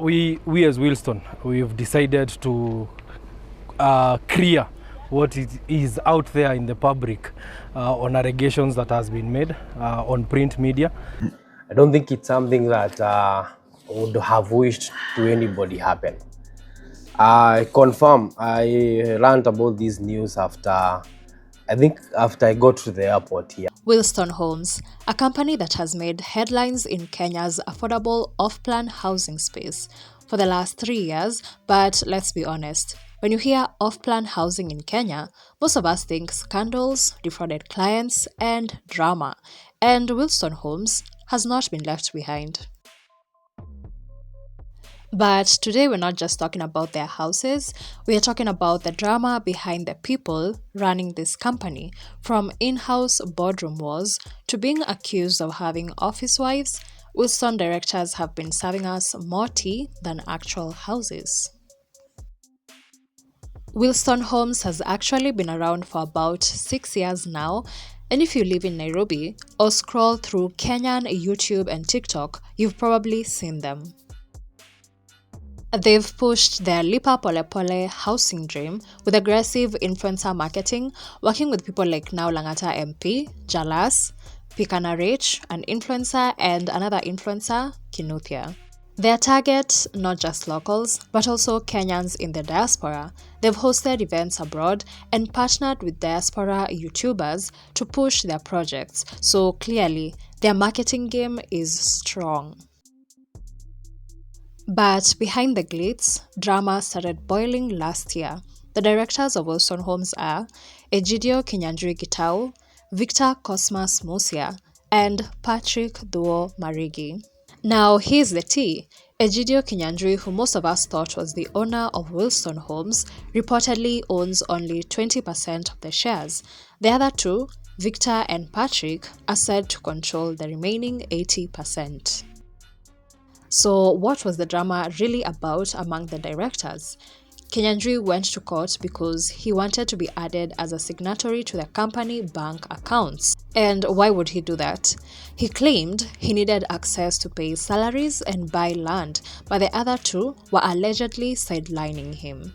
We as Willstone, we've decided to clear what is out there in the public on allegations that has been made on print media. I don't think it's something that would have wished to anybody happen. I confirm I learned about this news after I got to the airport here. Wilstone Homes, a company that has made headlines in Kenya's affordable off-plan housing space for the last 3 years, but let's be honest, when you hear off-plan housing in Kenya, most of us think scandals, defrauded clients, and drama, and Wilstone Homes has not been left behind. But today we're not just talking about their houses, we are talking about the drama behind the people running this company, from in-house boardroom wars to being accused of having office wives. Wilstone directors have been serving us more tea than actual houses. Wilstone Homes has actually been around for about 6 years now, and if you live in Nairobi or scroll through Kenyan YouTube and TikTok, you've probably seen them. They've pushed their lipa housing dream with aggressive influencer marketing, working with people like Now Langata MP, Jalas, Pikana Rich, an influencer, and another influencer, Kinuthia. Their target, not just locals, but also Kenyans in the diaspora. They've hosted events abroad and partnered with diaspora YouTubers to push their projects, so clearly their marketing game is strong. But behind the glitz, drama started boiling last year. The directors of Wilstone Homes are Egidio Kinyanjui Gitau, Victor Cosmas Musia, and Patrick Duo Marigi. Now here's the tea. Egidio Kinyanjui, who most of us thought was the owner of Wilstone Homes, reportedly owns only 20% of the shares. The other two, Victor and Patrick, are said to control the remaining 80%. So what was the drama really about among the directors? Kinyanjui went to court because he wanted to be added as a signatory to the company bank accounts. And why would he do that? He claimed he needed access to pay salaries and buy land, but the other two were allegedly sidelining him.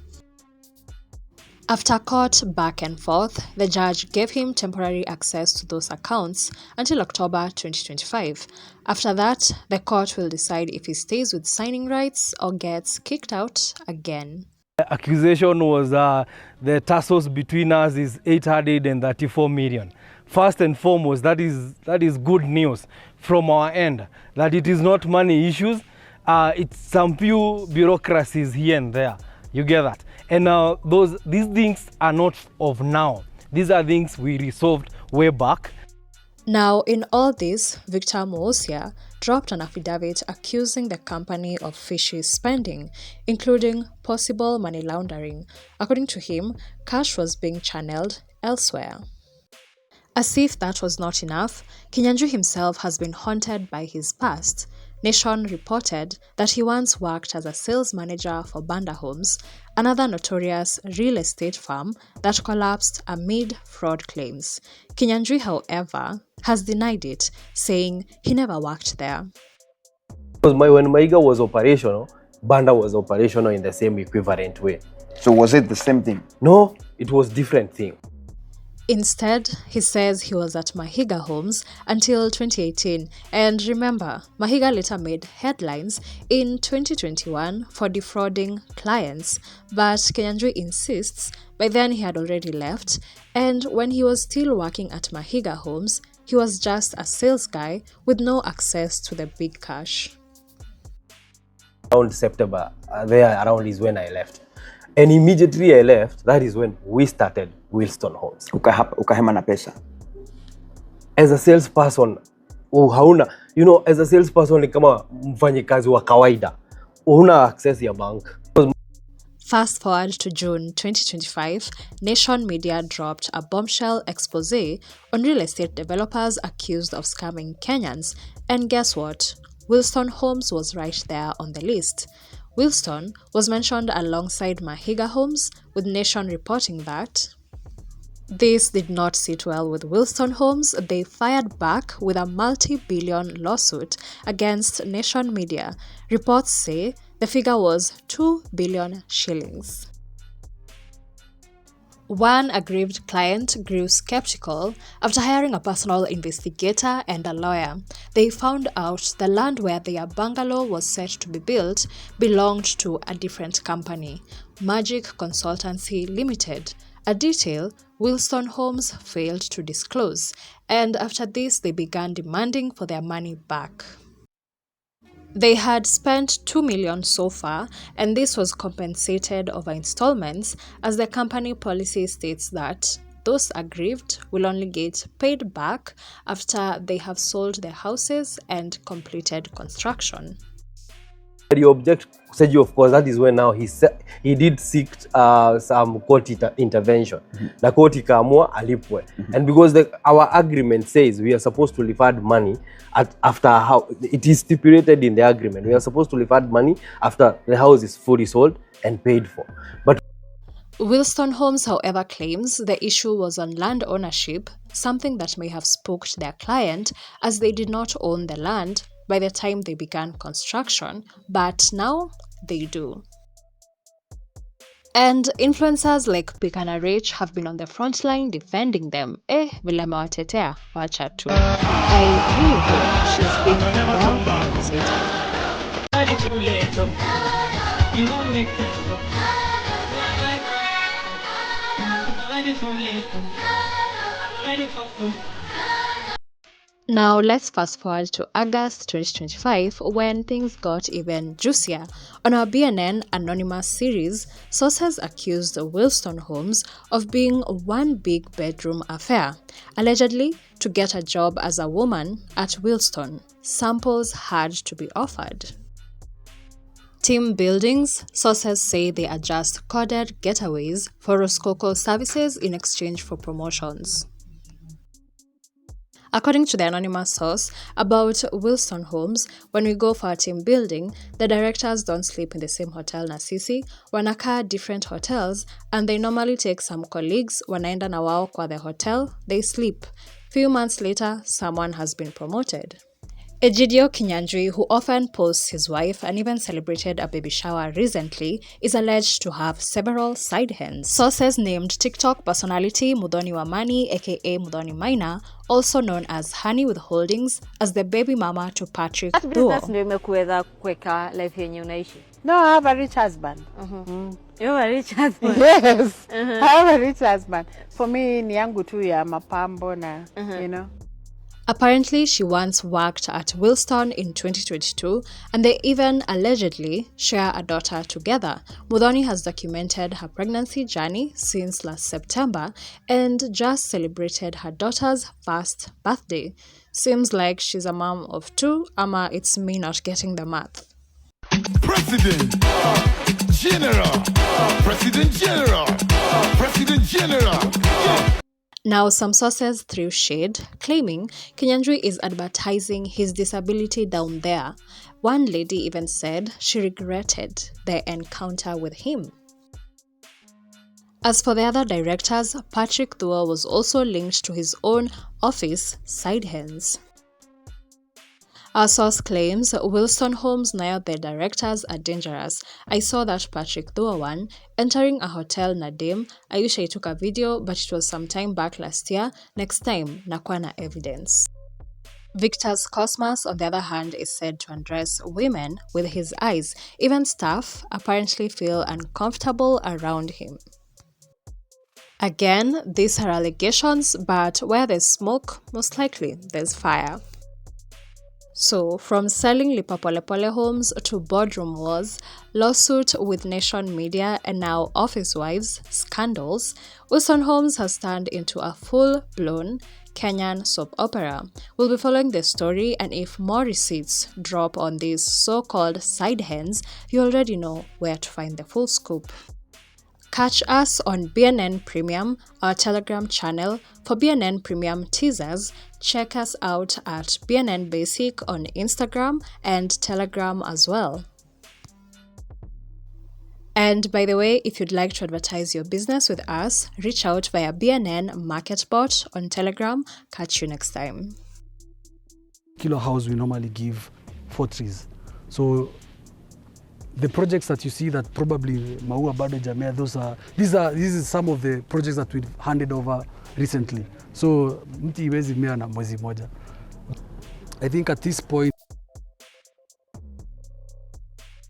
After court back and forth, the judge gave him temporary access to those accounts until October 2025. After that, the court will decide if he stays with signing rights or gets kicked out again. The accusation was the tussles between us is 834 million. First and foremost, that is good news from our end, that it is not money issues, it's some few bureaucracies here and there. You get that? And these things are not of now. These are things we resolved way back. Now, in all this, Victor Moosia dropped an affidavit accusing the company of fishy spending, including possible money laundering. According to him, cash was being channeled elsewhere. As if that was not enough, Kinyanjui himself has been haunted by his past. Nation reported that he once worked as a sales manager for Banda Homes, another notorious real estate firm that collapsed amid fraud claims. Kinyanjui, however, has denied it, saying he never worked there. When Maiga was operational, Banda was operational in the same equivalent way. So was it the same thing? No, it was different thing. Instead, he says he was at Mahiga Homes until 2018. And remember, Mahiga later made headlines in 2021 for defrauding clients. But Kinyanjui insists by then he had already left, and when he was still working at Mahiga Homes, he was just a sales guy with no access to the big cash. Around September, there around is when I left. And immediately I left, that is when we started Wilstone Homes. Ukahema na pesa. As a salesperson, as a salesperson ni kama mfanyikazi wa kawaida. Huna access ya bank. Fast forward to June 2025, Nation Media dropped a bombshell expose on real estate developers accused of scamming Kenyans. And guess what? Wilstone Homes was right there on the list. Willstone was mentioned alongside Mahiga Homes, with Nation reporting that this did not sit well with Wilstone Homes. They fired back with a multi-billion lawsuit against Nation Media. Reports say The figure was 2 billion shillings. One aggrieved client grew skeptical after hiring a personal investigator and a lawyer. They found out the land where their bungalow was set to be built belonged to a different company, Magic Consultancy Limited, a detail Wilstone Homes failed to disclose, and after this they began demanding for their money back. They had spent 2 million so far, and this was compensated over installments, as the company policy states that those aggrieved will only get paid back after they have sold their houses and completed construction. The object said, of course, that is when now he did seek some court intervention. The court ikaamua alipwe. And because our agreement says we are supposed to refund money after how it is stipulated in the agreement, we are supposed to refund money after the house is fully sold and paid for. But Wilstone Homes, however, claims the issue was on land ownership, something that may have spooked their client as they did not own the land by the time they began construction, but now they do. And influencers like Pikana Rich have been on the front line defending them. Vile amewatetea, wacha tu. I really hope she's been well compensated. Now let's fast forward to August 2025 when things got even juicier. On our BNN Anonymous series, sources accused Wilstone Homes of being one big bedroom affair. Allegedly, to get a job as a woman at Wilstone, samples had to be offered. Team buildings, sources say they are just coded getaways for Roscoco services in exchange for promotions. According to the anonymous source about Wilstone Homes, when we go for a team building, the directors don't sleep in the same hotel na sisi, wanakaa different hotels, and they normally take some colleagues, wanaenda na wao kwa the hotel, they sleep. Few months later, someone has been promoted. Edgar, who often posts his wife and even celebrated a baby shower recently, is alleged to have several side hens. Sources named TikTok personality Muthoni Wamani, aka Muthoni Maina, also known as Honey with Holdings, as the baby mama to Patrick Duo. Business ndio imekuweza kuweka life yenye unaishi. No, I have a rich husband. You have a rich husband? Yes, I have a rich husband. For me, ni yangu tu ya mapambo na, you know. Apparently, she once worked at Willstone in 2022, and they even allegedly share a daughter together. Muthoni has documented her pregnancy journey since last September and just celebrated her daughter's first birthday. Seems like she's a mom of two, ama it's me not getting the math. President General, President General, President General. Yeah. Now, some sources threw shade, claiming Kenyan is advertising his disability down there. One lady even said she regretted the encounter with him. As for the other directors, Patrick Duo was also linked to his own office side hens. Our source claims Wilstone Homes nayo the directors are dangerous. I saw that Patrick Duo one entering a hotel Nadim. I wish I took a video, but it was some time back last year. Next time, nakuwa na evidence. Victor's Cosmas, on the other hand, is said to undress women with his eyes. Even staff apparently feel uncomfortable around him. Again, these are allegations, but where there's smoke, most likely there's fire. So, from selling lipa pole homes to boardroom wars, lawsuit with Nation Media, and now Office Wives scandals, Wilstone Homes has turned into a full-blown Kenyan soap opera. We'll be following the story, and if more receipts drop on these so-called side hens, you already know where to find the full scoop. Catch us on BNN Premium, our Telegram channel. For BNN Premium teasers, check us out at BNN Basic on Instagram and Telegram as well. And by the way, if you'd like to advertise your business with us, reach out via BNN MarketBot on Telegram. Catch you next time. Kilo house we normally give 4 trees. So The projects that you see that probably maua bado jamea, this is some of the projects that we've handed over recently. So mti iwezi mea na mwezi moja. I think at this point